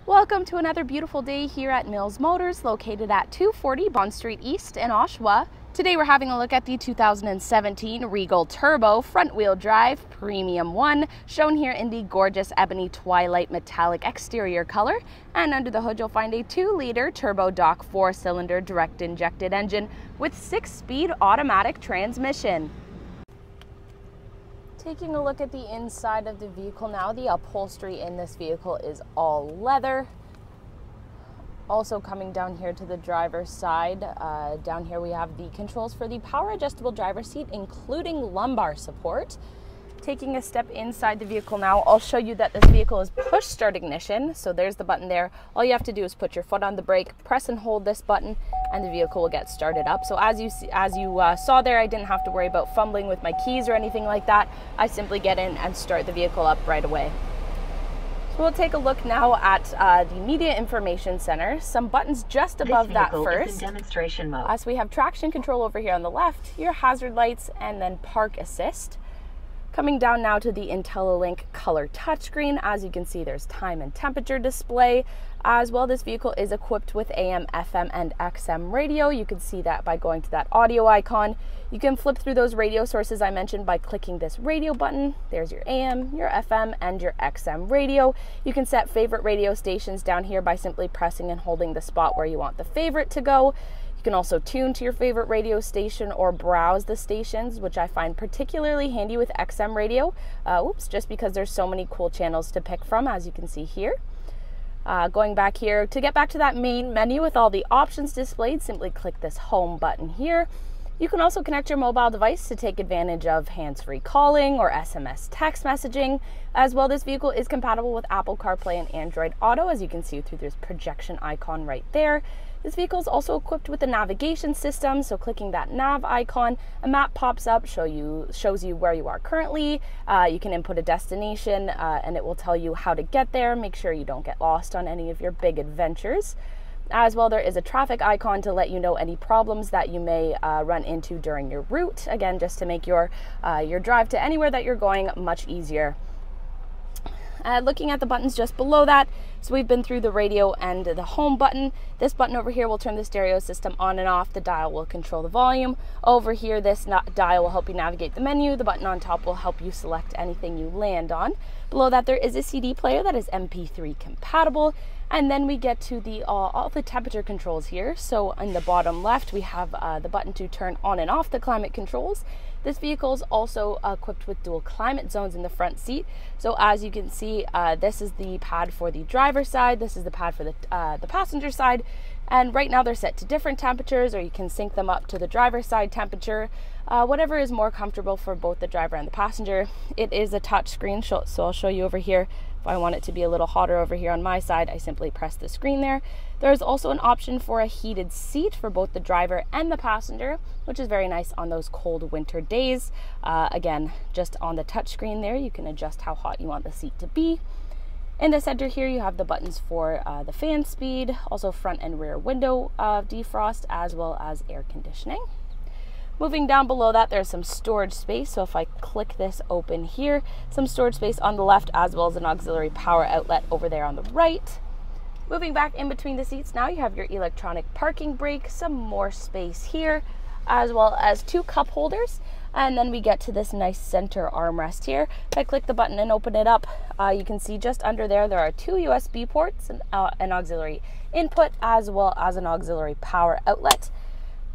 Welcome to another beautiful day here at Mills Motors, located at 240 Bond Street East in Oshawa. Today we're having a look at the 2017 Regal Turbo front-wheel drive Premium 1, shown here in the gorgeous ebony twilight metallic exterior color. And under the hood you'll find a 2-liter turbo dock 4-cylinder direct injected engine with 6-speed automatic transmission. Taking a look at the inside of the vehicle now, the upholstery in this vehicle is all leather. Also coming down here to the driver's side, down here we have the controls for the power adjustable driver's seat, including lumbar support. Taking a step inside the vehicle now, I'll show you that this vehicle is push start ignition. So there's the button there. All you have to do is put your foot on the brake, press and hold this button, and the vehicle will get started up. So as you saw there, I didn't have to worry about fumbling with my keys or anything like that. I simply get in and start the vehicle up right away. So we'll take a look now at the Media Information Center. Some buttons just above that first. Is in demonstration mode. So we have traction control over here on the left, your hazard lights, and then park assist. Coming down now to the IntelliLink color touchscreen. As you can see, there's time and temperature display. As well, this vehicle is equipped with AM, FM, and XM radio. You can see that by going to that audio icon. You can flip through those radio sources I mentioned by clicking this radio button. There's your AM, your FM, and your XM radio. You can set favorite radio stations down here by simply pressing and holding the spot where you want the favorite to go. You can also tune to your favorite radio station or browse the stations, which I find particularly handy with XM radio. Just because there's so many cool channels to pick from, as you can see here. Going back here, to get back to that main menu with all the options displayed, simply click this home button here. You can also connect your mobile device to take advantage of hands-free calling or SMS text messaging. As well, this vehicle is compatible with Apple CarPlay and Android Auto, as you can see through this projection icon right there. This vehicle is also equipped with a navigation system, so clicking that nav icon, a map pops up, shows you where you are currently. You can input a destination and it will tell you how to get there. Make sure you don't get lost on any of your big adventures. As well, there is a traffic icon to let you know any problems that you may run into during your route. Again, just to make your drive to anywhere that you're going much easier. Looking at the buttons just below that, so we've been through the radio and the home button. This button over here will turn the stereo system on and off. The dial will control the volume. Over here, this dial will help you navigate the menu. The button on top will help you select anything you land on. Below that, there is a CD player that is MP3 compatible. And then we get to the all the temperature controls here. So in the bottom left, we have the button to turn on and off the climate controls. This vehicle is also equipped with dual climate zones in the front seat. So as you can see, this is the pad for the driver's side. This is the pad for the passenger side. And right now they're set to different temperatures, or you can sync them up to the driver's side temperature. Whatever is more comfortable for both the driver and the passenger. It is a touch screen, so I'll show you over here. If I want it to be a little hotter over here on my side, I simply press the screen there. There's also an option for a heated seat for both the driver and the passenger, which is very nice on those cold winter days. Again, just on the touch screen there, you can adjust how hot you want the seat to be. In the center here, you have the buttons for the fan speed, also front and rear window defrost, as well as air conditioning. Moving down below that, there's some storage space. So if I click this open here, some storage space on the left, as well as an auxiliary power outlet over there on the right. Moving back in between the seats now, you have your electronic parking brake, some more space here, as well as 2 cup holders. And then we get to this nice center armrest here. If I click the button and open it up, you can see just under there are 2 USB ports, an auxiliary input, as well as an auxiliary power outlet.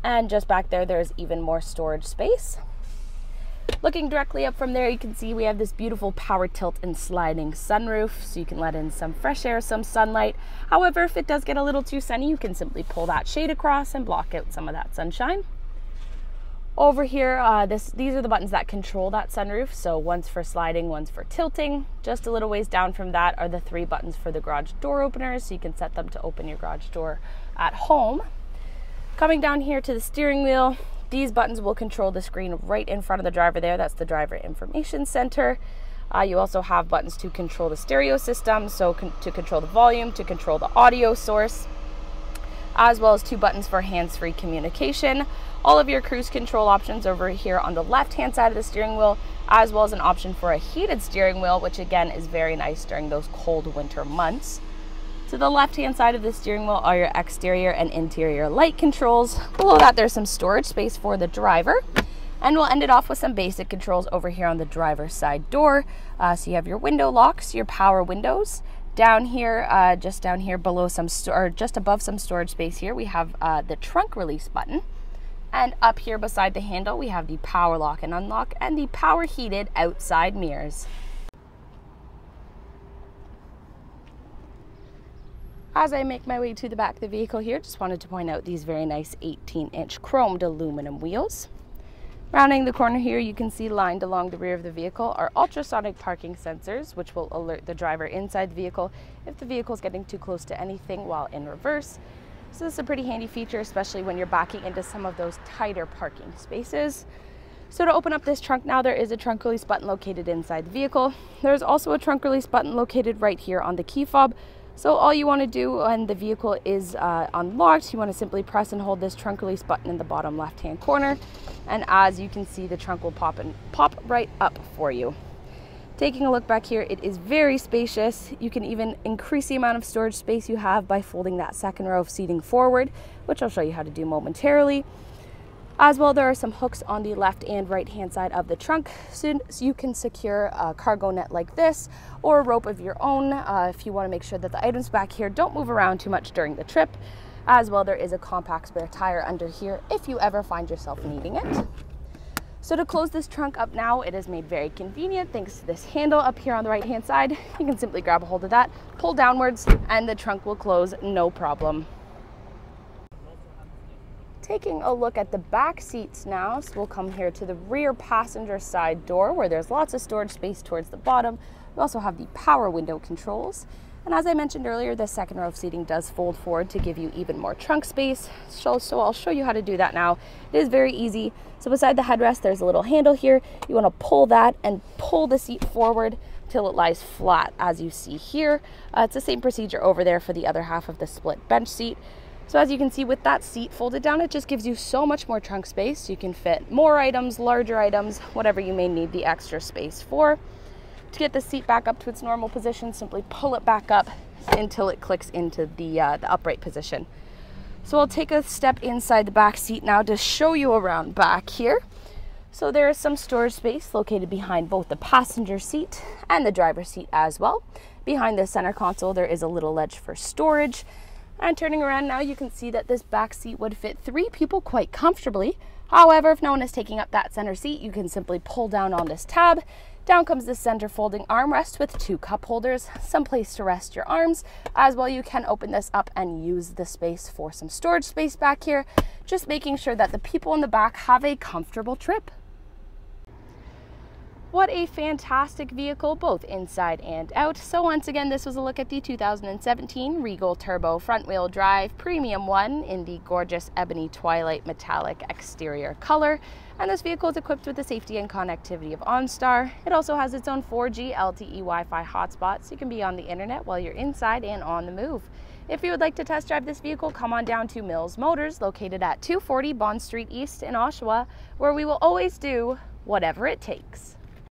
And just back there, there's even more storage space. Looking directly up from there, you can see we have this beautiful power tilt and sliding sunroof, so you can let in some fresh air, some sunlight. However, if it does get a little too sunny, you can simply pull that shade across and block out some of that sunshine. Over here, these are the buttons that control that sunroof. So one's for sliding, one's for tilting. Just a little ways down from that are the 3 buttons for the garage door openers, so you can set them to open your garage door at home. Coming down here to the steering wheel, these buttons will control the screen right in front of the driver there. That's the driver information center. You also have buttons to control the stereo system, so to control the volume, to control the audio source, as well as 2 buttons for hands-free communication. All of your cruise control options over here on the left-hand side of the steering wheel, as well as an option for a heated steering wheel, which again is very nice during those cold winter months. To the left-hand side of the steering wheel are your exterior and interior light controls. Below that, there's some storage space for the driver. And we'll end it off with some basic controls over here on the driver's side door. So you have your window locks, your power windows. Down here, just down here below just above some storage space here, we have the trunk release button. And up here beside the handle, we have the power lock and unlock and the power heated outside mirrors. As I make my way to the back of the vehicle here, just wanted to point out these very nice 18-inch chromed aluminum wheels. Rounding the corner here, you can see lined along the rear of the vehicle are ultrasonic parking sensors, which will alert the driver inside the vehicle if the vehicle is getting too close to anything while in reverse. So this is a pretty handy feature, especially when you're backing into some of those tighter parking spaces. So to open up this trunk now, there is a trunk release button located inside the vehicle. There's also a trunk release button located right here on the key fob. So all you want to do when the vehicle is unlocked, you want to simply press and hold this trunk release button in the bottom left-hand corner. And as you can see, the trunk will pop right up for you. Taking a look back here, it is very spacious. You can even increase the amount of storage space you have by folding that second row of seating forward, which I'll show you how to do momentarily. As well, there are some hooks on the left and right hand side of the trunk, so you can secure a cargo net like this or a rope of your own if you want to make sure that the items back here don't move around too much during the trip. As well, there is a compact spare tire under here if you ever find yourself needing it. So to close this trunk up now, it is made very convenient thanks to this handle up here on the right hand side. You can simply grab a hold of that, pull downwards, and the trunk will close no problem. Taking a look at the back seats now, so we'll come here to the rear passenger side door where there's lots of storage space towards the bottom. We also have the power window controls. And as I mentioned earlier, the second row of seating does fold forward to give you even more trunk space. So I'll show you how to do that now. It is very easy. So beside the headrest, there's a little handle here. You want to pull that and pull the seat forward till it lies flat, as you see here. It's the same procedure over there for the other half of the split bench seat. So as you can see, with that seat folded down, it just gives you so much more trunk space. You can fit more items, larger items, whatever you may need the extra space for. To get the seat back up to its normal position, simply pull it back up until it clicks into the upright position. So I'll take a step inside the back seat now to show you around back here. So there is some storage space located behind both the passenger seat and the driver's seat as well. Behind the center console, there is a little ledge for storage. And turning around now, you can see that this back seat would fit 3 people quite comfortably. However, if no one is taking up that center seat, you can simply pull down on this tab. Down comes the center folding armrest with 2 cup holders, some place to rest your arms. As well, you can open this up and use the space for some storage space back here, just making sure that the people in the back have a comfortable trip. What a fantastic vehicle, both inside and out. So once again, this was a look at the 2017 Regal Turbo front-wheel drive Premium One in the gorgeous ebony twilight metallic exterior color. And this vehicle is equipped with the safety and connectivity of OnStar. It also has its own 4G LTE Wi-Fi hotspot, so you can be on the internet while you're inside and on the move. If you would like to test drive this vehicle, come on down to Mills Motors, located at 240 Bond Street East in Oshawa, where we will always do whatever it takes.